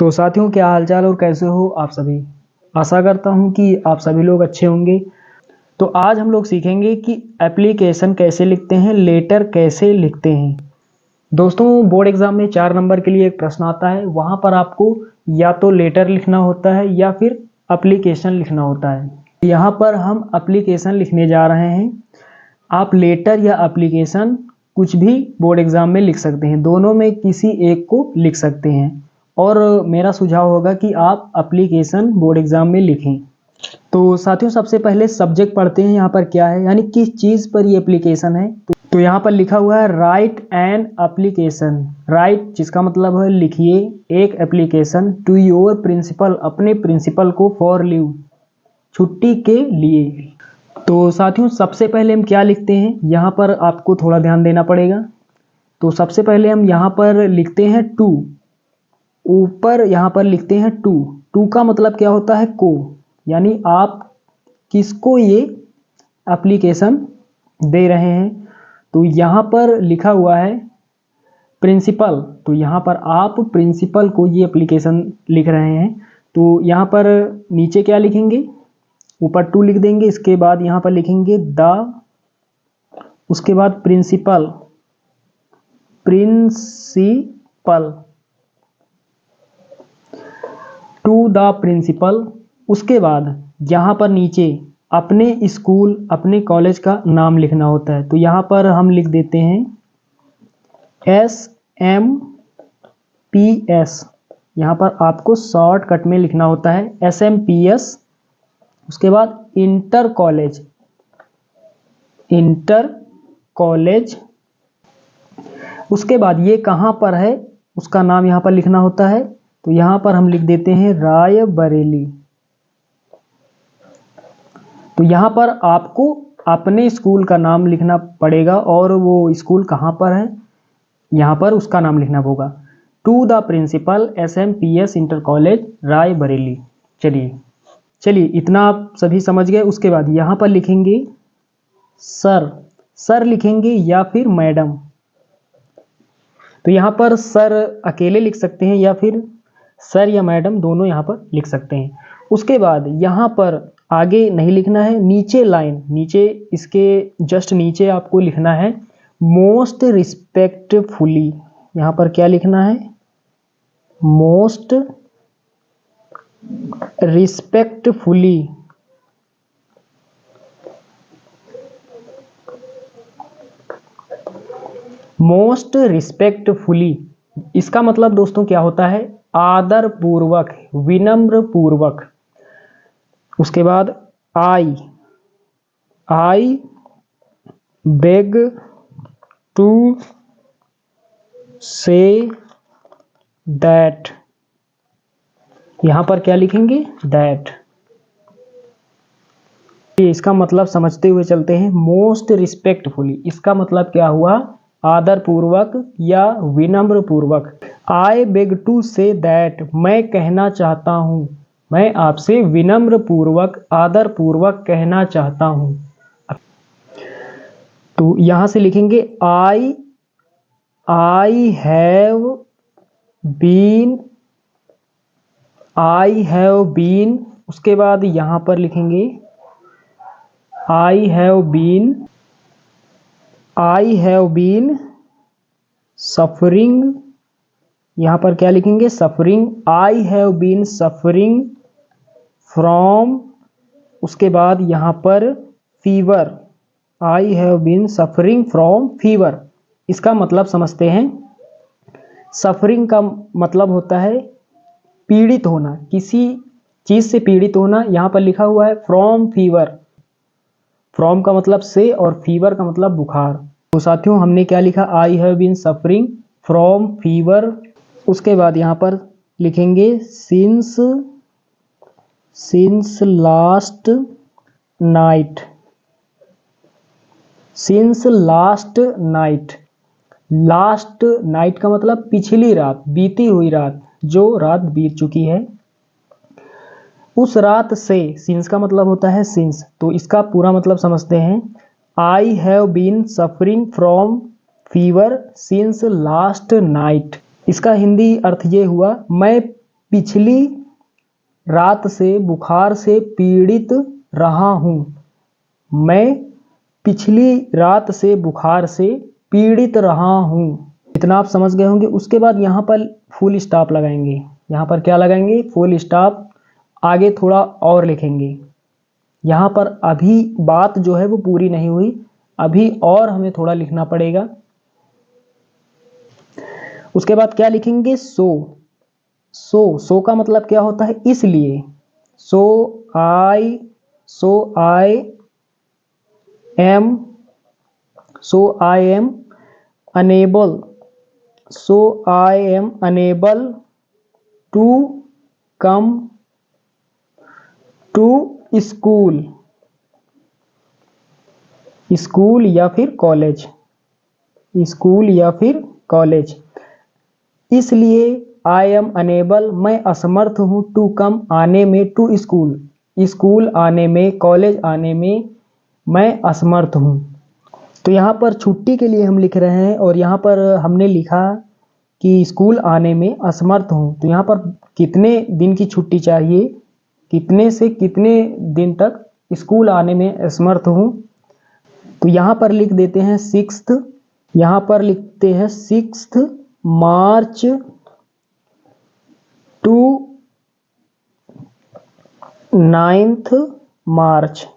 तो साथियों, क्या हालचाल और कैसे हो आप सभी। आशा करता हूं कि आप सभी लोग अच्छे होंगे। तो आज हम लोग सीखेंगे कि एप्लीकेशन कैसे लिखते हैं, लेटर कैसे लिखते हैं। दोस्तों, बोर्ड एग्जाम में 4 नंबर के लिए एक प्रश्न आता है। वहां पर आपको या तो लेटर लिखना होता है या फिर एप्लीकेशन लिखना होता है। यहाँ पर हम एप्लीकेशन लिखने जा रहे हैं। आप लेटर या एप्लीकेशन कुछ भी बोर्ड एग्जाम में लिख सकते हैं, दोनों में किसी एक को लिख सकते हैं। और मेरा सुझाव होगा कि आप एप्लीकेशन बोर्ड एग्जाम में लिखें। तो साथियों, सबसे पहले सब्जेक्ट पढ़ते हैं। यहाँ पर क्या है, यानी किस चीज़ पर ये एप्लीकेशन है। तो यहाँ पर लिखा हुआ है राइट एन एप्लीकेशन। राइट जिसका मतलब है लिखिए एक एप्लीकेशन टू योर प्रिंसिपल, अपने प्रिंसिपल को, फॉर लीव, छुट्टी के लिए। तो साथियों, सबसे पहले हम क्या लिखते हैं, यहाँ पर आपको थोड़ा ध्यान देना पड़ेगा। तो सबसे पहले हम यहाँ पर लिखते हैं टू। ऊपर यहाँ पर लिखते हैं टू। टू का मतलब क्या होता है, को, यानी आप किसको ये एप्लीकेशन दे रहे हैं। तो यहाँ पर लिखा हुआ है प्रिंसिपल, तो यहाँ पर आप प्रिंसिपल को ये एप्लीकेशन लिख रहे हैं। तो यहाँ पर नीचे क्या लिखेंगे, ऊपर टू लिख देंगे, इसके बाद यहाँ पर लिखेंगे द, उसके बाद principal, principal, to the principal. उसके बाद यहाँ पर नीचे अपने स्कूल, अपने कॉलेज का नाम लिखना होता है। तो यहाँ पर हम लिख देते हैं SMPS। यहाँ पर आपको शॉर्टकट में लिखना होता है SMPS। उसके बाद इंटर कॉलेज, इंटर कॉलेज। उसके बाद ये कहाँ पर है उसका नाम यहाँ पर लिखना होता है। तो यहाँ पर हम लिख देते हैं रायबरेली। तो यहाँ पर आपको अपने स्कूल का नाम लिखना पड़ेगा और वो स्कूल कहाँ पर है, यहाँ पर उसका नाम लिखना होगा। To the principal SMPS inter college Raebareli. चलिए इतना आप सभी समझ गए। उसके बाद यहाँ पर लिखेंगे सर। सर लिखेंगे या फिर मैडम। तो यहाँ पर सर अकेले लिख सकते हैं या फिर सर या मैडम दोनों यहाँ पर लिख सकते हैं। उसके बाद यहाँ पर आगे नहीं लिखना है, नीचे लाइन, नीचे इसके जस्ट नीचे आपको लिखना है मोस्ट रिस्पेक्टफुली। यहाँ पर क्या लिखना है, मोस्ट रिस्पेक्टफुली। मोस्ट रिस्पेक्टफुली इसका मतलब दोस्तों क्या होता है, आदर पूर्वक, विनम्र पूर्वक। उसके बाद I beg to say that. यहां पर क्या लिखेंगे, दैट। इसका मतलब समझते हुए चलते हैं। मोस्ट रिस्पेक्टफुली इसका मतलब क्या हुआ, आदर पूर्वक या विनम्र पूर्वक। I beg to say that, मैं कहना चाहता हूं, मैं आपसे विनम्र पूर्वक, आदर पूर्वक कहना चाहता हूं। तो यहां से लिखेंगे आई हैव बीन। उसके बाद यहां पर लिखेंगे आई हैव बीन सफरिंग। यहां पर क्या लिखेंगे, suffering. I have been suffering from. उसके बाद यहां पर fever. I have been suffering from fever. इसका मतलब समझते हैं। सफरिंग का मतलब होता है पीड़ित होना, किसी चीज से पीड़ित होना। यहां पर लिखा हुआ है फ्रॉम फीवर। फ्रॉम का मतलब से और फीवर का मतलब बुखार। तो साथियों, हमने क्या लिखा, I have been suffering from fever. उसके बाद यहां पर लिखेंगे since last night. Since last night. Last night का मतलब पिछली रात, बीती हुई रात, जो रात बीत चुकी है उस रात से। सिंस का मतलब होता है सिंस। तो इसका पूरा मतलब समझते हैं। I have been suffering from fever since last night. इसका हिंदी अर्थ ये हुआ, मैं पिछली रात से बुखार से पीड़ित रहा हूँ। मैं पिछली रात से बुखार से पीड़ित रहा हूँ। इतना आप समझ गए होंगे। उसके बाद यहाँ पर फुल स्टॉप लगाएंगे। यहाँ पर क्या लगाएंगे? Full stop. आगे थोड़ा और लिखेंगे। यहाँ पर अभी बात जो है वो पूरी नहीं हुई, अभी और हमें थोड़ा लिखना पड़ेगा। उसके बाद क्या लिखेंगे? सो का मतलब क्या होता है? इसलिए। So I am unable to come to school या फिर कॉलेज। इसलिए आई एम अनेबल, मैं असमर्थ हूँ, टू कम आने में, टू स्कूल आने में, कॉलेज आने में मैं असमर्थ हूँ। तो यहाँ पर छुट्टी के लिए हम लिख रहे हैं और यहाँ पर हमने लिखा कि स्कूल आने में असमर्थ हूँ। तो यहाँ पर कितने दिन की छुट्टी चाहिए, कितने से कितने दिन तक स्कूल आने में असमर्थ हूँ। तो यहाँ पर लिख देते हैं 6th, यहाँ पर लिखते हैं 6th मार्च टू 9th मार्च।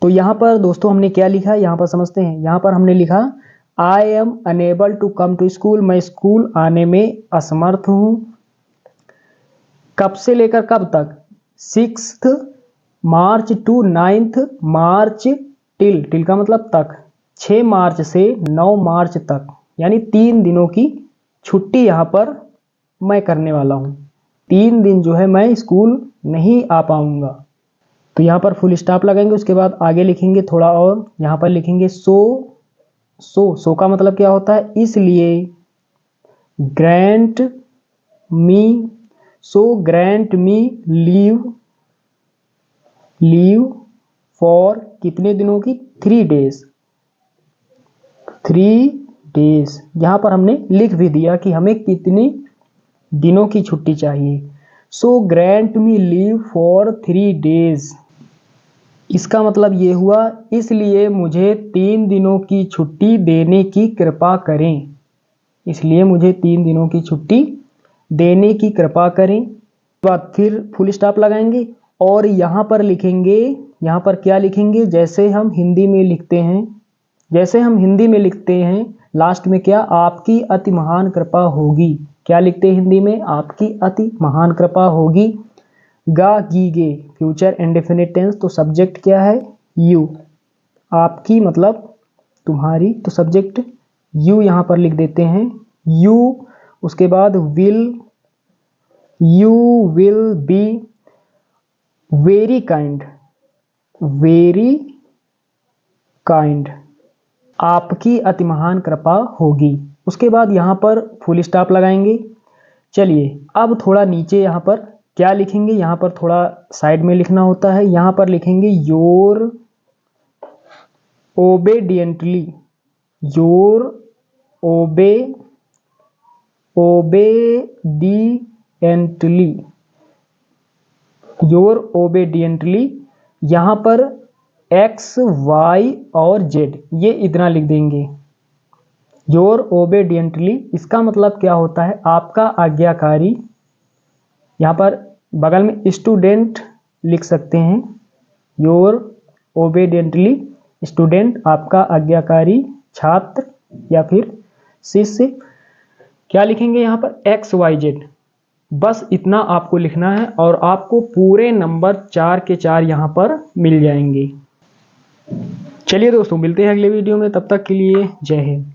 तो यहाँ पर दोस्तों हमने क्या लिखा, यहाँ पर समझते हैं। यहाँ पर हमने लिखा I am unable to come to school, मैं स्कूल आने में असमर्थ हूँ। कब से लेकर कब तक? 6th मार्च टू 9th मार्च, टिल का मतलब तक, 6 मार्च से 9 मार्च तक, यानी 3 दिनों की छुट्टी यहाँ पर मैं करने वाला हूँ। 3 दिन जो है मैं स्कूल नहीं आ पाऊंगा। तो यहाँ पर फुल स्टॉप लगाएंगे। उसके बाद आगे लिखेंगे थोड़ा और। यहाँ पर लिखेंगे सो का मतलब क्या होता है? इसलिए। ग्रांट मी लीव फॉर कितने दिनों की? 3 डेज। यहाँ पर हमने लिख भी दिया कि हमें कितनी दिनों की छुट्टी चाहिए। So grant me leave for 3 days. इसका मतलब ये हुआ, इसलिए मुझे 3 दिनों की छुट्टी देने की कृपा करें। इसलिए मुझे 3 दिनों की छुट्टी देने की कृपा करें। बाद फिर फुल स्टॉप लगाएंगे और यहाँ पर लिखेंगे, यहाँ पर क्या लिखेंगे? जैसे हम हिंदी में लिखते हैं लास्ट में क्या? आपकी अति महान कृपा होगी। क्या लिखते हैं हिंदी में? आपकी अति महान कृपा होगी। गीगे फ्यूचर इंडेफिनिट टेंस, तो सब्जेक्ट क्या है? यू। आपकी मतलब तुम्हारी, तो सब्जेक्ट यू यहाँ पर लिख देते हैं। यू। उसके बाद you will be very kind. आपकी अति महान कृपा होगी। उसके बाद यहाँ पर फुल स्टॉप लगाएंगे। चलिए अब थोड़ा नीचे यहाँ पर क्या लिखेंगे? यहाँ पर थोड़ा साइड में लिखना होता है। यहाँ पर लिखेंगे योर ओबेडिएंटली यहाँ पर X, Y और Z ये इतना लिख देंगे। योर ओबेडिएंटली, इसका मतलब क्या होता है? आपका आज्ञाकारी। यहाँ पर बगल में स्टूडेंट लिख सकते हैं। योर ओबेडिएंटली स्टूडेंट, आपका आज्ञाकारी छात्र या फिर शिष्य। क्या लिखेंगे यहाँ पर? XYZ। बस इतना आपको लिखना है और आपको पूरे नंबर 4 के 4 यहाँ पर मिल जाएंगे। चलिए दोस्तों, मिलते हैं अगले वीडियो में। तब तक के लिए जय हिंद।